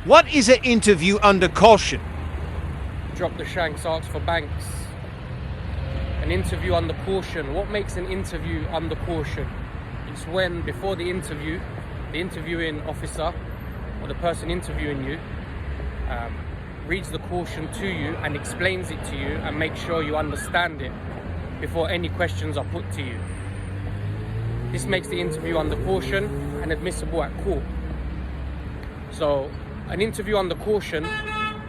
What is an interview under caution? Drop the shanks, ask for banks. An interview under caution. What makes an interview under caution? It's when, before the interview, the interviewing officer or the person interviewing you reads the caution to you and explains it to you and makes sure you understand it before any questions are put to you. This makes the interview under caution and admissible at court. So, an interview under caution,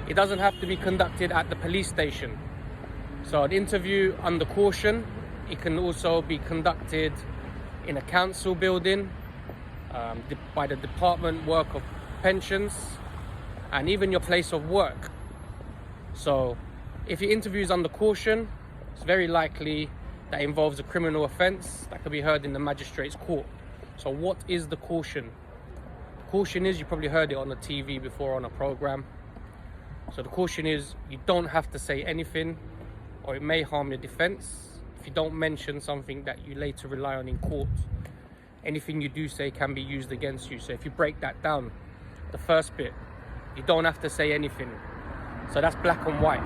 it doesn't have to be conducted at the police station. So an interview under caution, it can also be conducted in a council building, by the Department Work of Pensions, and even your place of work. So if your interview is under caution, it's very likely that involves a criminal offence that could be heard in the magistrate's court. So what is the caution? Caution is, you probably heard it on the TV before on a program. So the caution is, you don't have to say anything or it may harm your defence if you don't mention something that you later rely on in court. Anything you do say can be used against you. So if you break that down, the first bit, you don't have to say anything. So that's black and white.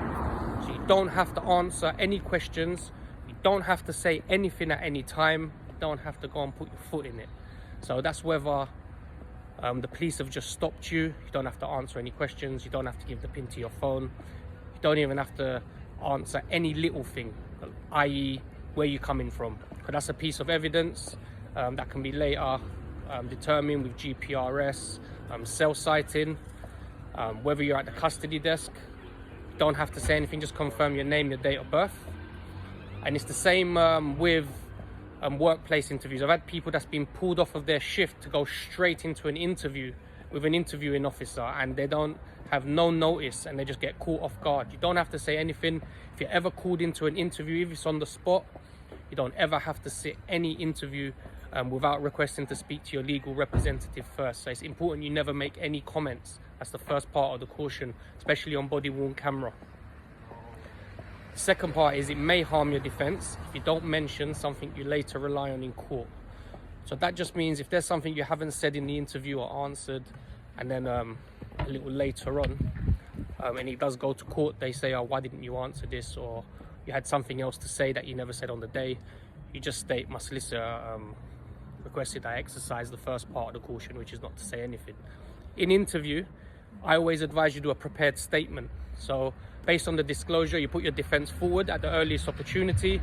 So you don't have to answer any questions. You don't have to say anything at any time. You don't have to go and put your foot in it. So that's whether the police have just stopped you. You don't have to answer any questions. You don't have to give the pin to your phone. You don't even have to answer any little thing, i.e. where you're coming from. Because that's a piece of evidence that can be later determined with GPRS, cell sighting, whether you're at the custody desk. You don't have to say anything, just confirm your name, your date of birth. And it's the same with workplace interviews. I've had people that's been pulled off of their shift to go straight into an interview with an interviewing officer, and they don't have no notice and they just get caught off guard. You don't have to say anything. If you're ever called into an interview, if it's on the spot, you don't ever have to sit any interview without requesting to speak to your legal representative first. So it's important you never make any comments. That's the first part of the caution, especially on body-worn camera. The second part is, it may harm your defence if you don't mention something you later rely on in court. So that just means if there's something you haven't said in the interview or answered, and then a little later on, and it does go to court, they say, oh, why didn't you answer this? Or you had something else to say that you never said on the day. You just state, my solicitor requested I exercise the first part of the caution, which is not to say anything. In interview, I always advise you do a prepared statement. So based on the disclosure, you put your defence forward at the earliest opportunity.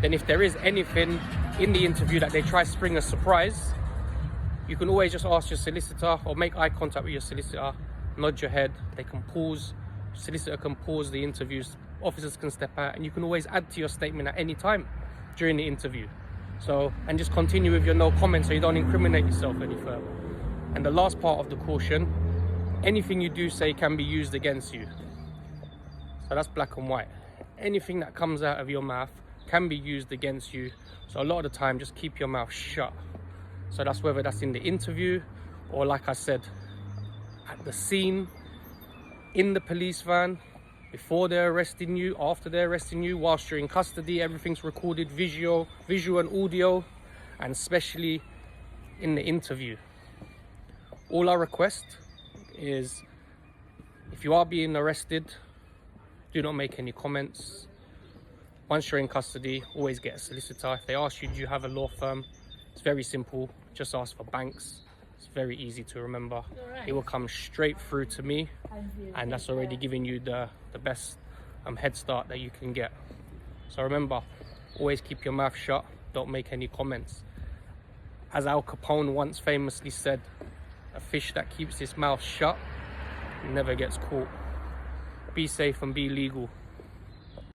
Then if there is anything in the interview that they try to spring a surprise, you can always just ask your solicitor or make eye contact with your solicitor, nod your head, they can pause, solicitor can pause the interviews, officers can step out, and you can always add to your statement at any time during the interview. So, and just continue with your no comment so you don't incriminate yourself any further. And the last part of the caution, anything you do say can be used against you. So that's black and white. Anything that comes out of your mouth can be used against you. So a lot of the time, just keep your mouth shut. So that's whether that's in the interview or, like I said, at the scene, in the police van, before they're arresting you, after they're arresting you, whilst you're in custody. Everything's recorded, visual and audio, and especially in the interview. All I request is, if you are being arrested, do not make any comments. Once you're in custody, always get a solicitor. If they ask you, do you have a law firm? It's very simple. Just ask for Banks. It's very easy to remember. It will come straight through to me, and that's already giving you the best head start that you can get. So remember, always keep your mouth shut. Don't make any comments. As Al Capone once famously said, a fish that keeps its mouth shut never gets caught. Be safe and be legal.